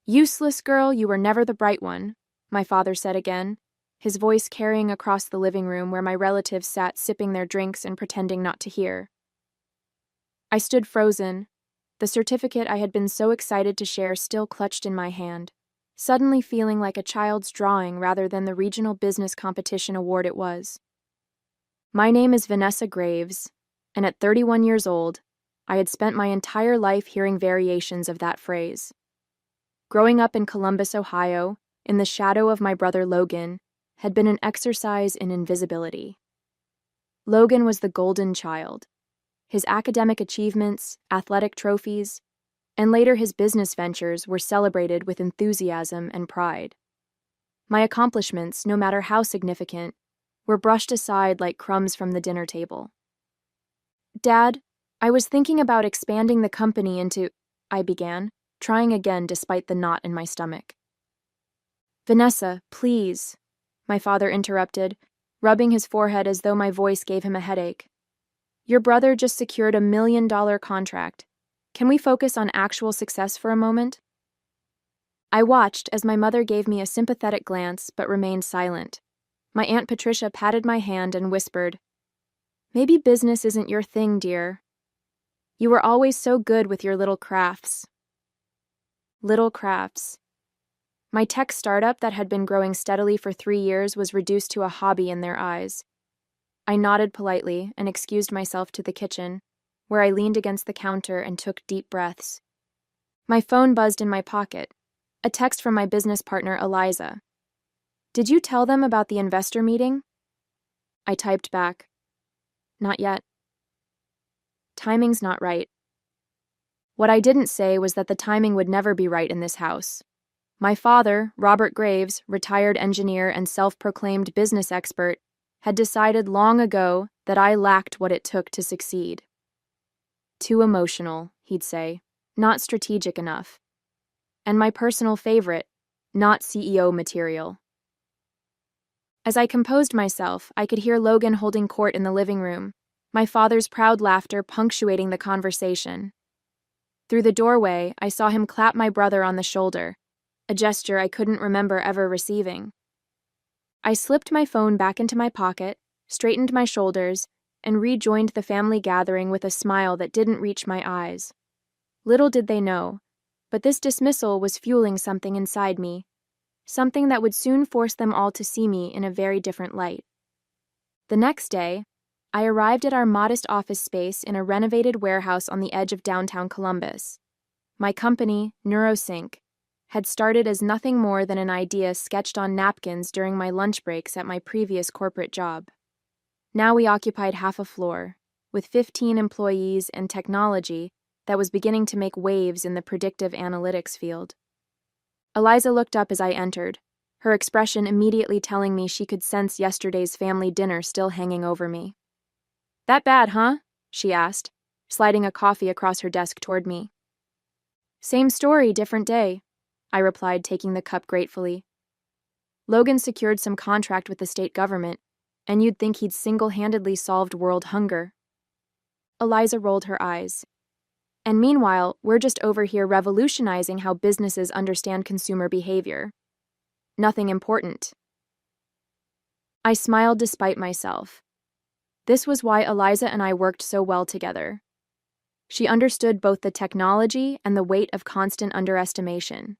"Useless girl, you were never the bright one," my father said again, his voice carrying across the living room where my relatives sat sipping their drinks and pretending not to hear. I stood frozen, the certificate I had been so excited to share still clutched in my hand, suddenly feeling like a child's drawing rather than the regional business competition award it was. My name is Vanessa Graves, and at 31 years old, I had spent my entire life hearing variations of that phrase. Growing up in Columbus, Ohio, in the shadow of my brother Logan, had been an exercise in invisibility. Logan was the golden child. His academic achievements, athletic trophies, and later his business ventures were celebrated with enthusiasm and pride. My accomplishments, no matter how significant, were brushed aside like crumbs from the dinner table. "Dad, I was thinking about expanding the company into," I began, trying again despite the knot in my stomach. "Vanessa, please," my father interrupted, rubbing his forehead as though my voice gave him a headache. "Your brother just secured $1 million contract. Can we focus on actual success for a moment?" I watched as my mother gave me a sympathetic glance but remained silent. My Aunt Patricia patted my hand and whispered, "Maybe business isn't your thing, dear. You were always so good with your little crafts." Little crafts. My tech startup that had been growing steadily for 3 years was reduced to a hobby in their eyes. I nodded politely and excused myself to the kitchen, where I leaned against the counter and took deep breaths. My phone buzzed in my pocket, a text from my business partner, Eliza. "Did you tell them about the investor meeting?" I typed back, "Not yet. Timing's not right." What I didn't say was that the timing would never be right in this house. My father, Robert Graves, retired engineer and self-proclaimed business expert, had decided long ago that I lacked what it took to succeed. Too emotional, he'd say, not strategic enough. And my personal favorite, not CEO material. As I composed myself, I could hear Logan holding court in the living room, my father's proud laughter punctuating the conversation. Through the doorway, I saw him clap my brother on the shoulder, a gesture I couldn't remember ever receiving. I slipped my phone back into my pocket, straightened my shoulders, and rejoined the family gathering with a smile that didn't reach my eyes. Little did they know, but this dismissal was fueling something inside me, something that would soon force them all to see me in a very different light. The next day, I arrived at our modest office space in a renovated warehouse on the edge of downtown Columbus. My company, NeuroSync, had started as nothing more than an idea sketched on napkins during my lunch breaks at my previous corporate job. Now we occupied half a floor, with 15 employees and technology that was beginning to make waves in the predictive analytics field. Eliza looked up as I entered, her expression immediately telling me she could sense yesterday's family dinner still hanging over me. "That bad, huh?" she asked, sliding a coffee across her desk toward me. "Same story, different day," I replied, taking the cup gratefully. "Logan secured some contract with the state government, and you'd think he'd single-handedly solved world hunger." Eliza rolled her eyes. "And meanwhile, we're just over here revolutionizing how businesses understand consumer behavior. Nothing important." I smiled despite myself. This was why Eliza and I worked so well together. She understood both the technology and the weight of constant underestimation.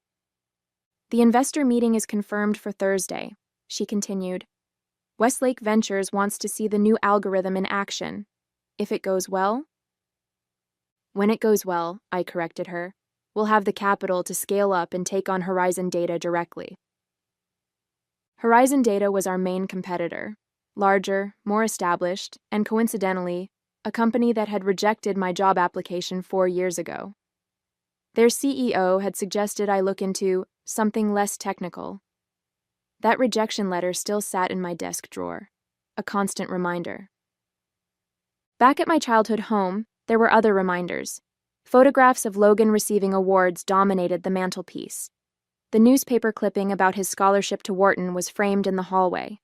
"The investor meeting is confirmed for Thursday," she continued. "Westlake Ventures wants to see the new algorithm in action. If it goes well?" "When it goes well," I corrected her, "we'll have the capital to scale up and take on Horizon Data directly." Horizon Data was our main competitor, larger, more established, and coincidentally, a company that had rejected my job application 4 years ago. Their CEO had suggested I look into something less technical. That rejection letter still sat in my desk drawer, a constant reminder. Back at my childhood home, there were other reminders. Photographs of Logan receiving awards dominated the mantelpiece. The newspaper clipping about his scholarship to Wharton was framed in the hallway.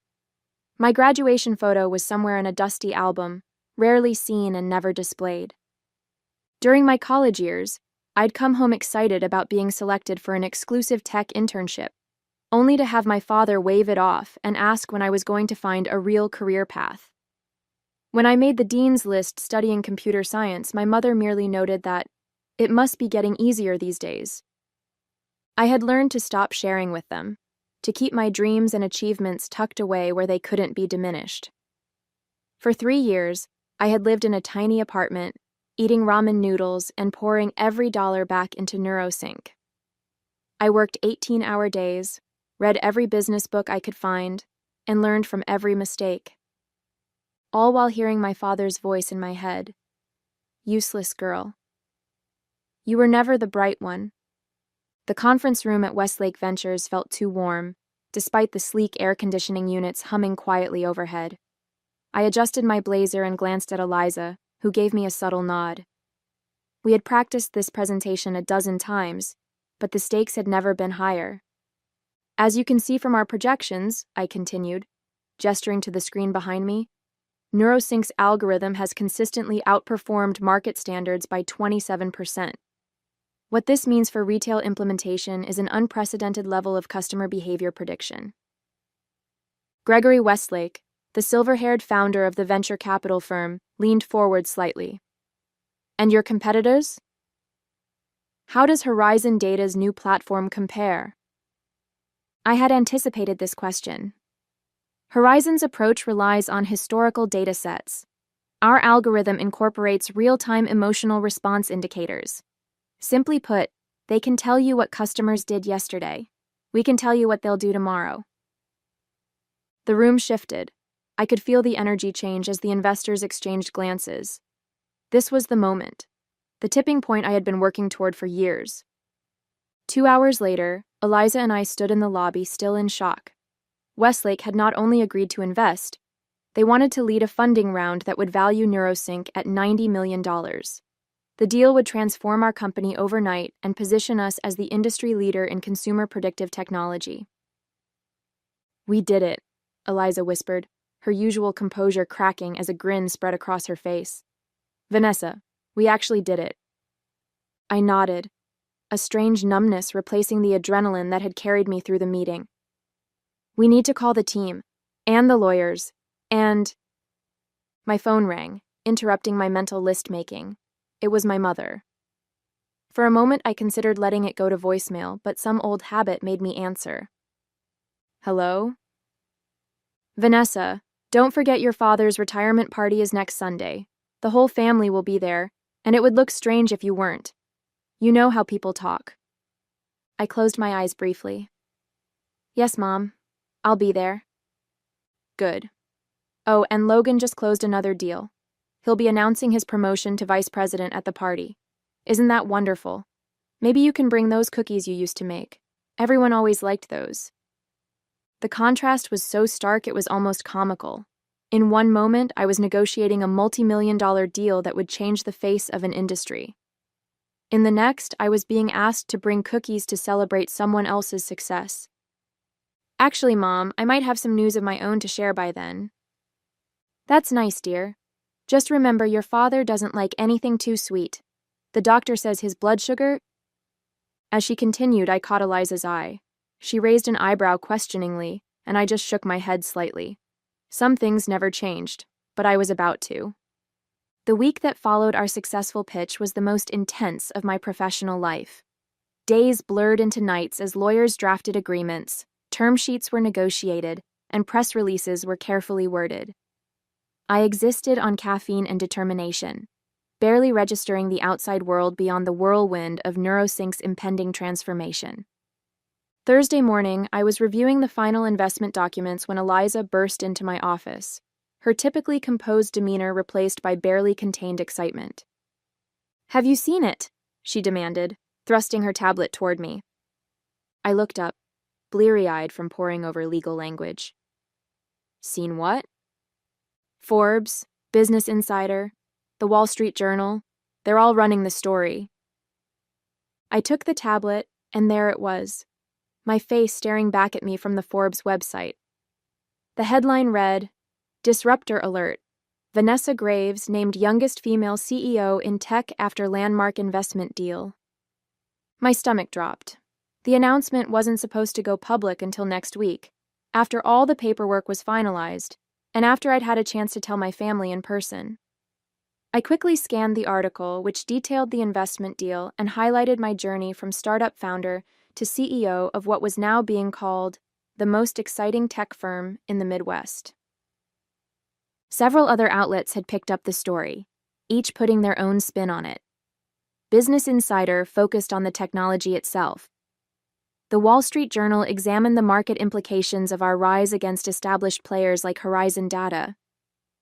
My graduation photo was somewhere in a dusty album, rarely seen and never displayed. During my college years, I'd come home excited about being selected for an exclusive tech internship, only to have my father wave it off and ask when I was going to find a real career path. When I made the dean's list studying computer science, my mother merely noted that it must be getting easier these days. I had learned to stop sharing with them, to keep my dreams and achievements tucked away where they couldn't be diminished. For 3 years, I had lived in a tiny apartment, eating ramen noodles and pouring every dollar back into NeuroSync. I worked 18-hour days, read every business book I could find, and learned from every mistake. All while hearing my father's voice in my head. Useless girl. You were never the bright one. The conference room at Westlake Ventures felt too warm, despite the sleek air conditioning units humming quietly overhead. I adjusted my blazer and glanced at Eliza, who gave me a subtle nod. We had practiced this presentation a dozen times, but the stakes had never been higher. As you can see from our projections, I continued, gesturing to the screen behind me, NeuroSync's algorithm has consistently outperformed market standards by 27%. What this means for retail implementation is an unprecedented level of customer behavior prediction. Gregory Westlake, the silver-haired founder of the venture capital firm, leaned forward slightly. And your competitors? How does Horizon Data's new platform compare? I had anticipated this question. Horizon's approach relies on historical data sets. Our algorithm incorporates real-time emotional response indicators. Simply put, they can tell you what customers did yesterday. We can tell you what they'll do tomorrow. The room shifted. I could feel the energy change as the investors exchanged glances. This was the moment. The tipping point I had been working toward for years. 2 hours later, Eliza and I stood in the lobby, still in shock. Westlake had not only agreed to invest, they wanted to lead a funding round that would value NeuroSync at $90 million. The deal would transform our company overnight and position us as the industry leader in consumer predictive technology. We did it, Eliza whispered, her usual composure cracking as a grin spread across her face. Vanessa, we actually did it. I nodded, a strange numbness replacing the adrenaline that had carried me through the meeting. We need to call the team, and the lawyers, and... My phone rang, interrupting my mental list-making. It was my mother. For a moment I considered letting it go to voicemail, but some old habit made me answer. Hello? Vanessa, don't forget your father's retirement party is next Sunday. The whole family will be there, and it would look strange if you weren't. You know how people talk. I closed my eyes briefly. Yes, Mom. I'll be there. Good. Oh, and Logan just closed another deal. He'll be announcing his promotion to vice president at the party. Isn't that wonderful? Maybe you can bring those cookies you used to make. Everyone always liked those. The contrast was so stark it was almost comical. In one moment, I was negotiating a multi-million-dollar deal that would change the face of an industry. In the next, I was being asked to bring cookies to celebrate someone else's success. Actually, Mom, I might have some news of my own to share by then. That's nice, dear. Just remember your father doesn't like anything too sweet. The doctor says his blood sugar... As she continued, I caught Eliza's eye. She raised an eyebrow questioningly, and I just shook my head slightly. Some things never changed, but I was about to. The week that followed our successful pitch was the most intense of my professional life. Days blurred into nights as lawyers drafted agreements, term sheets were negotiated, and press releases were carefully worded. I existed on caffeine and determination, barely registering the outside world beyond the whirlwind of NeuroSync's impending transformation. Thursday morning, I was reviewing the final investment documents when Eliza burst into my office, her typically composed demeanor replaced by barely contained excitement. Have you seen it? She demanded, thrusting her tablet toward me. I looked up, bleary-eyed from poring over legal language. Seen what? Forbes, Business Insider, The Wall Street Journal, they're all running the story. I took the tablet, and there it was, my face staring back at me from the Forbes website. The headline read, Disruptor Alert. Vanessa Graves named youngest female CEO in tech after landmark investment deal. My stomach dropped. The announcement wasn't supposed to go public until next week, after all the paperwork was finalized, and after I'd had a chance to tell my family in person. I quickly scanned the article, which detailed the investment deal and highlighted my journey from startup founder to CEO of what was now being called the most exciting tech firm in the Midwest. Several other outlets had picked up the story, each putting their own spin on it. Business Insider focused on the technology itself. The Wall Street Journal examined the market implications of our rise against established players like Horizon Data.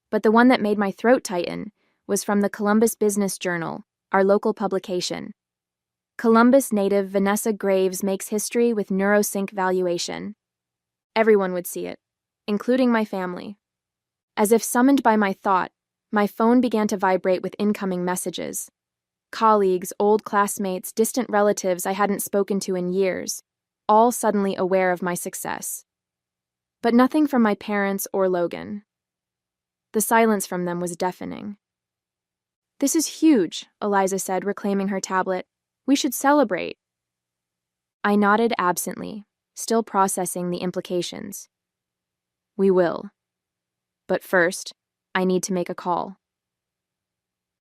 But the one that made my throat tighten was from the Columbus Business Journal, our local publication. Columbus native Vanessa Graves makes history with NeuroSync valuation. Everyone would see it, including my family. As if summoned by my thought, my phone began to vibrate with incoming messages. Colleagues, old classmates, distant relatives I hadn't spoken to in years, all suddenly aware of my success. But nothing from my parents or Logan. The silence from them was deafening. "This is huge," Eliza said, reclaiming her tablet. "We should celebrate." I nodded absently, still processing the implications. "We will. But first, I need to make a call."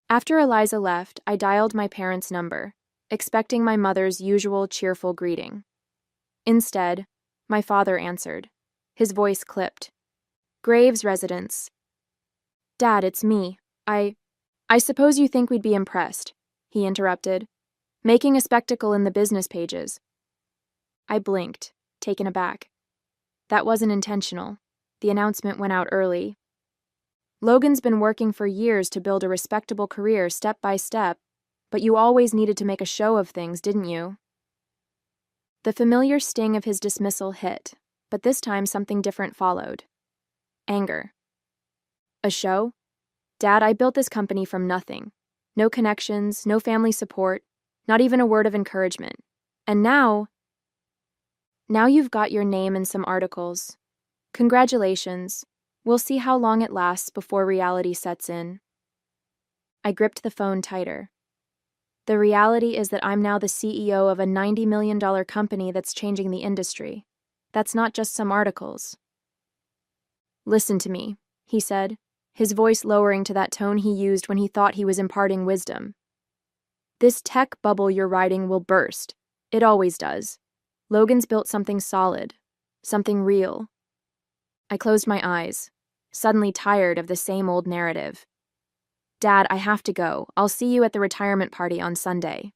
After Eliza left, I dialed my parents' number, expecting my mother's usual cheerful greeting. Instead, my father answered. His voice clipped. "Graves residence." "Dad, it's me. I suppose you think we'd be impressed," he interrupted, "making a spectacle in the business pages." I blinked, taken aback. That wasn't intentional. The announcement went out early. Logan's been working for years to build a respectable career step by step, but you always needed to make a show of things, didn't you? The familiar sting of his dismissal hit, but this time something different followed. Anger. A show? Dad, I built this company from nothing. No connections, no family support, not even a word of encouragement. And now you've got your name in some articles. Congratulations. We'll see how long it lasts before reality sets in. I gripped the phone tighter. The reality is that I'm now the CEO of a $90 million company that's changing the industry. That's not just some articles. "Listen to me," he said, his voice lowering to that tone he used when he thought he was imparting wisdom. "This tech bubble you're riding will burst. It always does. Logan's built something solid, something real." I closed my eyes, suddenly tired of the same old narrative. "Dad, I have to go. I'll see you at the retirement party on Sunday."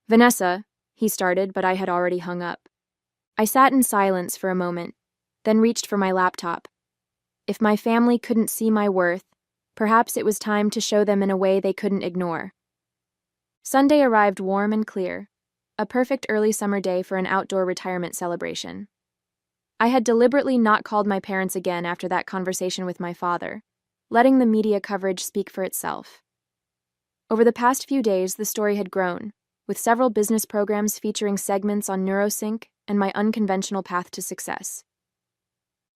"Vanessa," he started, but I had already hung up. I sat in silence for a moment, then reached for my laptop. If my family couldn't see my worth, perhaps it was time to show them in a way they couldn't ignore. Sunday arrived warm and clear, a perfect early summer day for an outdoor retirement celebration. I had deliberately not called my parents again after that conversation with my father, letting the media coverage speak for itself. Over the past few days, the story had grown, with several business programs featuring segments on NeuroSync and my unconventional path to success.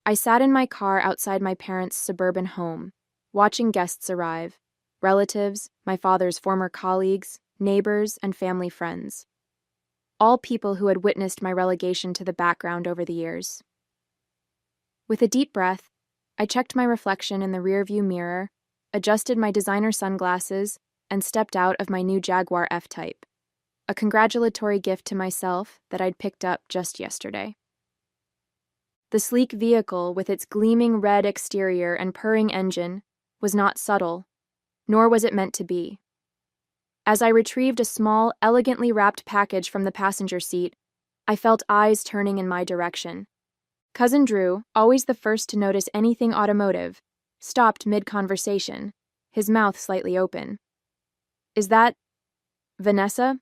I sat in my car outside my parents' suburban home, watching guests arrive, relatives, my father's former colleagues, neighbors, and family friends. All people who had witnessed my relegation to the background over the years. With a deep breath, I checked my reflection in the rearview mirror, adjusted my designer sunglasses, and stepped out of my new Jaguar F-Type, a congratulatory gift to myself that I'd picked up just yesterday. The sleek vehicle, with its gleaming red exterior and purring engine, was not subtle, nor was it meant to be. As I retrieved a small, elegantly wrapped package from the passenger seat, I felt eyes turning in my direction. Cousin Drew, always the first to notice anything automotive, stopped mid-conversation, his mouth slightly open. "Is that Vanessa?"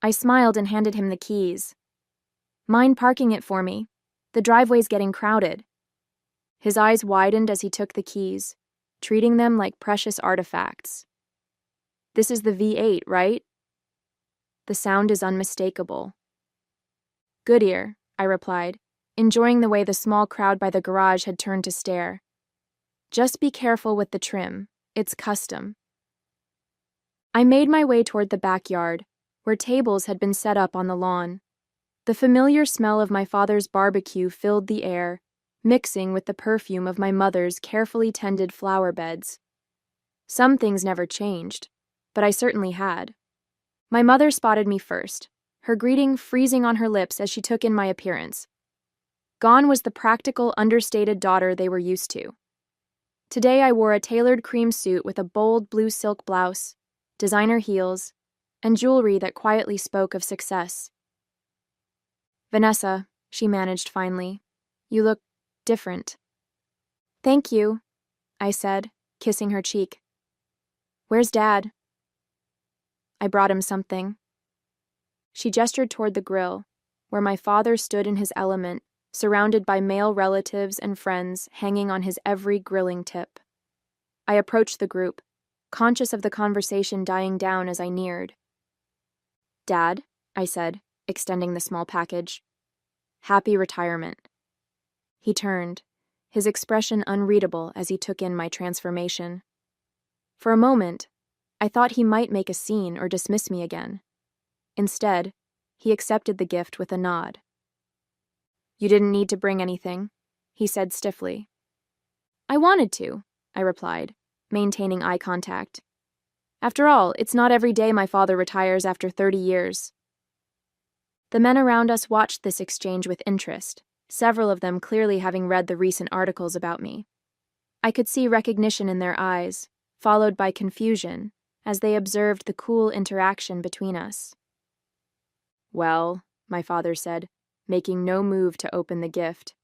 I smiled and handed him the keys. "Mind parking it for me? The driveway's getting crowded." His eyes widened as he took the keys, treating them like precious artifacts. "This is the V8, right?" The sound is unmistakable. "Goodyear," I replied, enjoying the way the small crowd by the garage had turned to stare. "Just be careful with the trim. It's custom." I made my way toward the backyard, where tables had been set up on the lawn. The familiar smell of my father's barbecue filled the air, mixing with the perfume of my mother's carefully tended flower beds. Some things never changed, but I certainly had. My mother spotted me first, her greeting freezing on her lips as she took in my appearance. Gone was the practical, understated daughter they were used to. Today I wore a tailored cream suit with a bold blue silk blouse, designer heels, and jewelry that quietly spoke of success. "Vanessa," she managed finally, "you look different." "Thank you," I said, kissing her cheek. "Where's Dad?" "I brought him something." She gestured toward the grill, where my father stood in his element, surrounded by male relatives and friends hanging on his every grilling tip. I approached the group, conscious of the conversation dying down as I neared. "Dad," I said, extending the small package. "Happy retirement." He turned, his expression unreadable as he took in my transformation. For a moment, I thought he might make a scene or dismiss me again. Instead, he accepted the gift with a nod. "You didn't need to bring anything," he said stiffly. "I wanted to," I replied, maintaining eye contact. After all, it's not every day my father retires after 30 years. The men around us watched this exchange with interest, several of them clearly having read the recent articles about me. I could see recognition in their eyes, followed by confusion, as they observed the cool interaction between us. "Well," my father said, making no move to open the gift,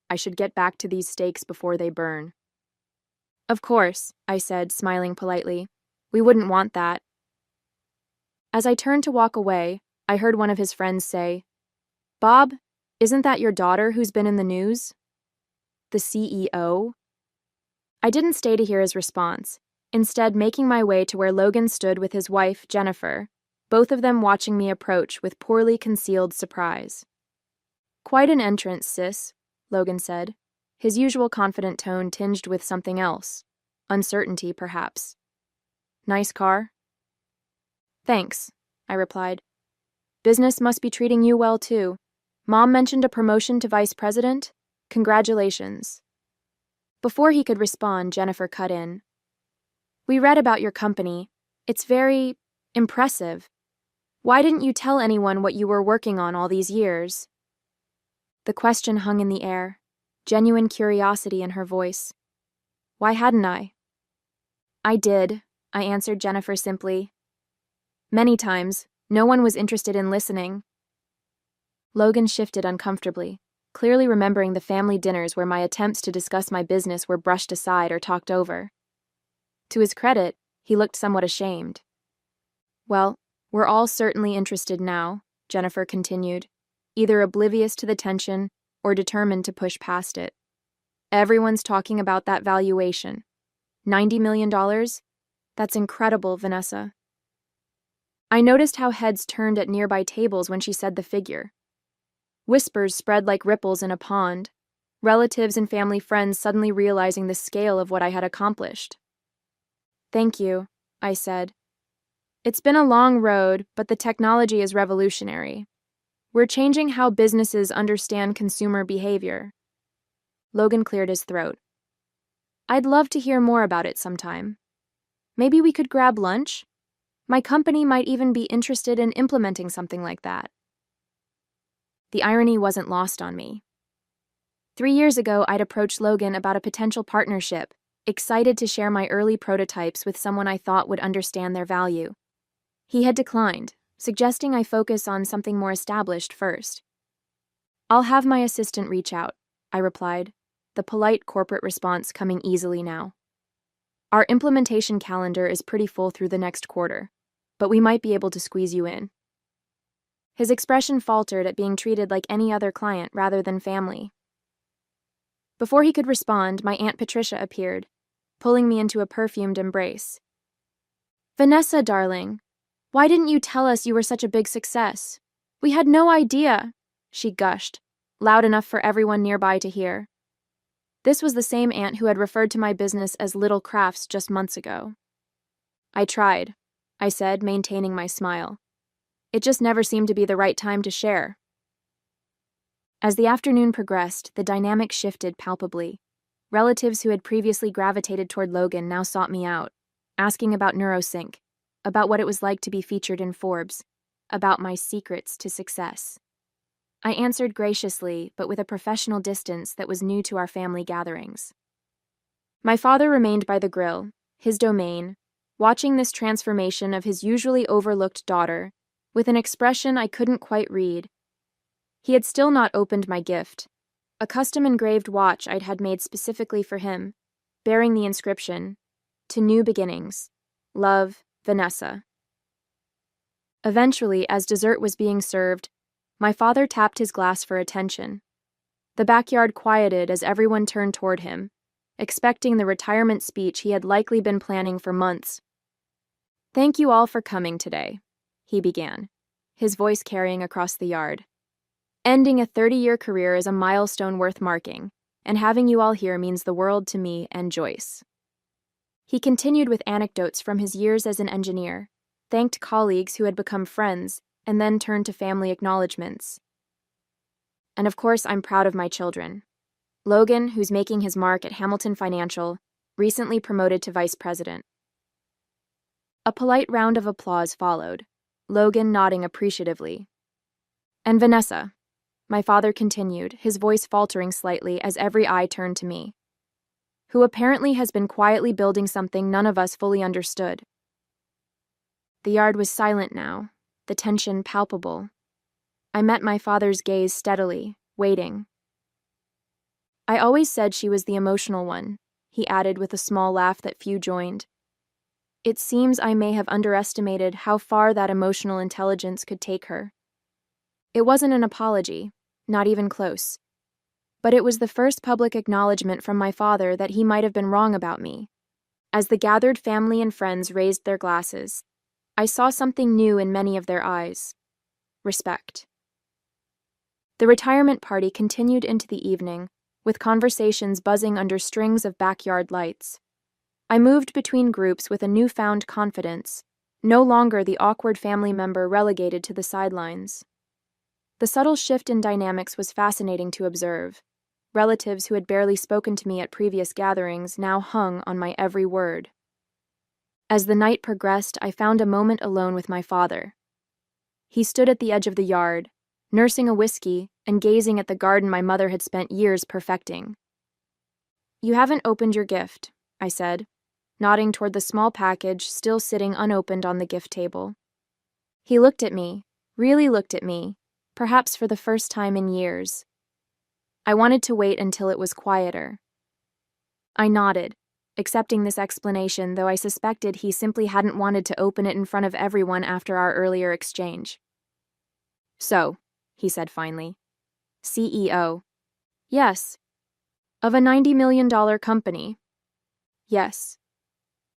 "I should get back to these steaks before they burn." "Of course," I said, smiling politely. "We wouldn't want that." As I turned to walk away, I heard one of his friends say, "Bob, isn't that your daughter who's been in the news?" "The CEO?" I didn't stay to hear his response, instead making my way to where Logan stood with his wife, Jennifer, both of them watching me approach with poorly concealed surprise. "Quite an entrance, sis," Logan said, his usual confident tone tinged with something else, uncertainty perhaps. "Nice car?" "Thanks," I replied. "Business must be treating you well too. Mom mentioned a promotion to vice president? Congratulations." Before he could respond, Jennifer cut in. "We read about your company. It's very impressive. Why didn't you tell anyone what you were working on all these years?" The question hung in the air, genuine curiosity in her voice. Why hadn't I? "I did," I answered Jennifer simply. "Many times, no one was interested in listening." Logan shifted uncomfortably, clearly remembering the family dinners where my attempts to discuss my business were brushed aside or talked over. To his credit, he looked somewhat ashamed. "Well, we're all certainly interested now," Jennifer continued, either oblivious to the tension or determined to push past it. "Everyone's talking about that valuation. $90 million? That's incredible, Vanessa." I noticed how heads turned at nearby tables when she said the figure. Whispers spread like ripples in a pond, relatives and family friends suddenly realizing the scale of what I had accomplished. "Thank you," I said. "It's been a long road, but the technology is revolutionary. We're changing how businesses understand consumer behavior." Logan cleared his throat. "I'd love to hear more about it sometime. Maybe we could grab lunch? My company might even be interested in implementing something like that." The irony wasn't lost on me. 3 years ago, I'd approached Logan about a potential partnership, excited to share my early prototypes with someone I thought would understand their value. He had declined, suggesting I focus on something more established first. "I'll have my assistant reach out," I replied, the polite corporate response coming easily now. "Our implementation calendar is pretty full through the next quarter, but we might be able to squeeze you in." His expression faltered at being treated like any other client rather than family. Before he could respond, my Aunt Patricia appeared, pulling me into a perfumed embrace. "Vanessa, darling, why didn't you tell us you were such a big success? We had no idea," she gushed, loud enough for everyone nearby to hear. This was the same aunt who had referred to my business as Little Crafts just months ago. "I tried," I said, maintaining my smile. It just never seemed to be the right time to share. As the afternoon progressed, the dynamic shifted palpably. Relatives who had previously gravitated toward Logan now sought me out, asking about NeuroSync, about what it was like to be featured in Forbes, about my secrets to success. I answered graciously, but with a professional distance that was new to our family gatherings. My father remained by the grill, his domain, watching this transformation of his usually overlooked daughter, with an expression I couldn't quite read. He had still not opened my gift, a custom-engraved watch I'd had made specifically for him, bearing the inscription, "To New Beginnings. Love, Vanessa." Eventually, as dessert was being served, my father tapped his glass for attention. The backyard quieted as everyone turned toward him, expecting the retirement speech he had likely been planning for months. "Thank you all for coming today," he began, his voice carrying across the yard. "Ending a 30-year career is a milestone worth marking, and having you all here means the world to me and Joyce." He continued with anecdotes from his years as an engineer, thanked colleagues who had become friends, and then turned to family acknowledgments. "And of course, I'm proud of my children. Logan, who's making his mark at Hamilton Financial, recently promoted to vice president." A polite round of applause followed, Logan nodding appreciatively. "And Vanessa," my father continued, his voice faltering slightly as every eye turned to me, "who apparently has been quietly building something none of us fully understood." The yard was silent now, the tension palpable. I met my father's gaze steadily, waiting. "I always said she was the emotional one," he added with a small laugh that few joined. "It seems I may have underestimated how far that emotional intelligence could take her." It wasn't an apology, not even close. But it was the first public acknowledgement from my father that he might have been wrong about me. As the gathered family and friends raised their glasses, I saw something new in many of their eyes: respect. The retirement party continued into the evening, with conversations buzzing under strings of backyard lights. I moved between groups with a newfound confidence, no longer the awkward family member relegated to the sidelines. The subtle shift in dynamics was fascinating to observe. Relatives who had barely spoken to me at previous gatherings now hung on my every word. As the night progressed, I found a moment alone with my father. He stood at the edge of the yard, nursing a whiskey and gazing at the garden my mother had spent years perfecting. "You haven't opened your gift," I said, nodding toward the small package still sitting unopened on the gift table. He looked at me, really looked at me, perhaps for the first time in years. I wanted to wait until it was quieter. I nodded, accepting this explanation, though I suspected he simply hadn't wanted to open it in front of everyone after our earlier exchange. "So," he said finally, "CEO." "Yes." "Of a $90 million company." "Yes."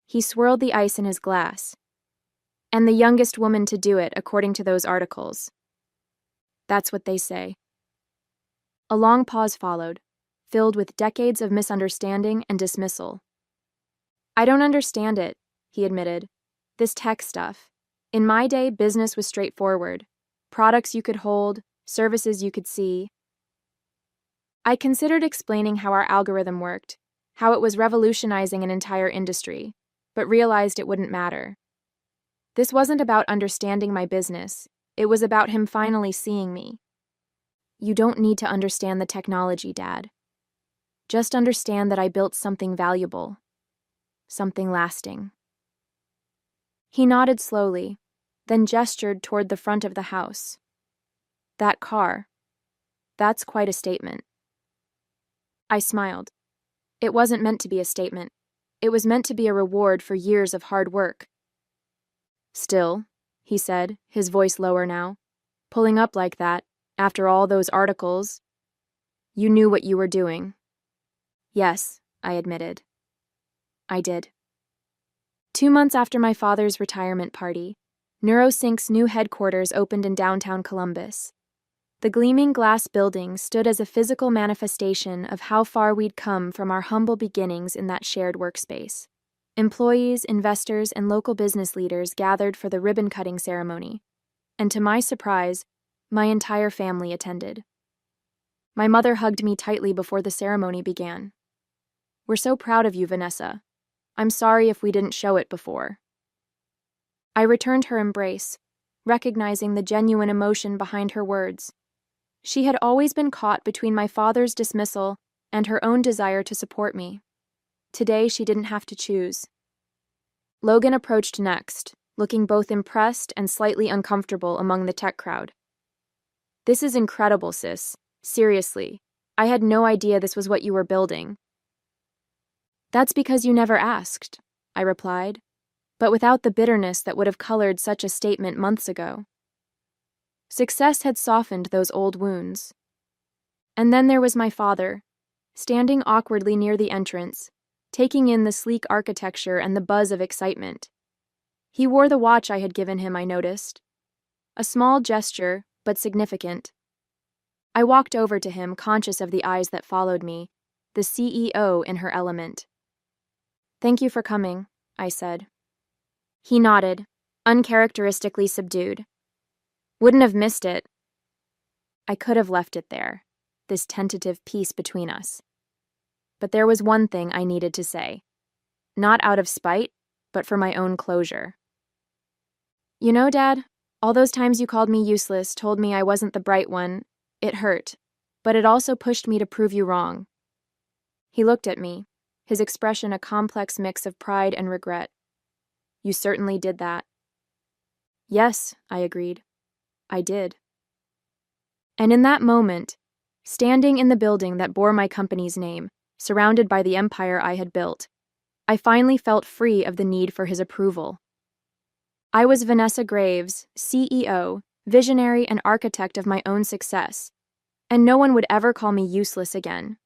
He swirled the ice in his glass. "And the youngest woman to do it, according to those articles." "That's what they say." A long pause followed, filled with decades of misunderstanding and dismissal. "I don't understand it," he admitted. "This tech stuff. In my day, business was straightforward. Products you could hold, services you could see." I considered explaining how our algorithm worked, how it was revolutionizing an entire industry, but realized it wouldn't matter. This wasn't about understanding my business. It was about him finally seeing me. "You don't need to understand the technology, Dad. Just understand that I built something valuable. Something lasting." He nodded slowly, then gestured toward the front of the house. "That car. That's quite a statement." I smiled. It wasn't meant to be a statement. It was meant to be a reward for years of hard work. "Still," he said, his voice lower now, "pulling up like that, after all those articles, you knew what you were doing." "Yes," I admitted. I did. 2 months after my father's retirement party, NeuroSync's new headquarters opened in downtown Columbus. The gleaming glass building stood as a physical manifestation of how far we'd come from our humble beginnings in that shared workspace. Employees, investors, and local business leaders gathered for the ribbon-cutting ceremony. and to my surprise, my entire family attended. My mother hugged me tightly before the ceremony began. "We're so proud of you, Vanessa. I'm sorry if we didn't show it before." I returned her embrace, recognizing the genuine emotion behind her words. She had always been caught between my father's dismissal and her own desire to support me. Today, she didn't have to choose. Logan approached next, looking both impressed and slightly uncomfortable among the tech crowd. "This is incredible, sis. Seriously, I had no idea this was what you were building." "That's because you never asked," I replied, but without the bitterness that would have colored such a statement months ago. Success had softened those old wounds. And then there was my father, standing awkwardly near the entrance, taking in the sleek architecture and the buzz of excitement. He wore the watch I had given him, I noticed. A small gesture, but significant. I walked over to him, conscious of the eyes that followed me, the CEO in her element. "Thank you for coming," I said. He nodded, uncharacteristically subdued. "Wouldn't have missed it." I could have left it there, this tentative peace between us. But there was one thing I needed to say. Not out of spite, but for my own closure. "You know, Dad, all those times you called me useless, told me I wasn't the bright one, it hurt, but it also pushed me to prove you wrong." He looked at me, his expression a complex mix of pride and regret. "You certainly did that." "Yes," I agreed. "I did." And in that moment, standing in the building that bore my company's name, surrounded by the empire I had built, I finally felt free of the need for his approval. I was Vanessa Graves, CEO, visionary and architect of my own success, and no one would ever call me useless again.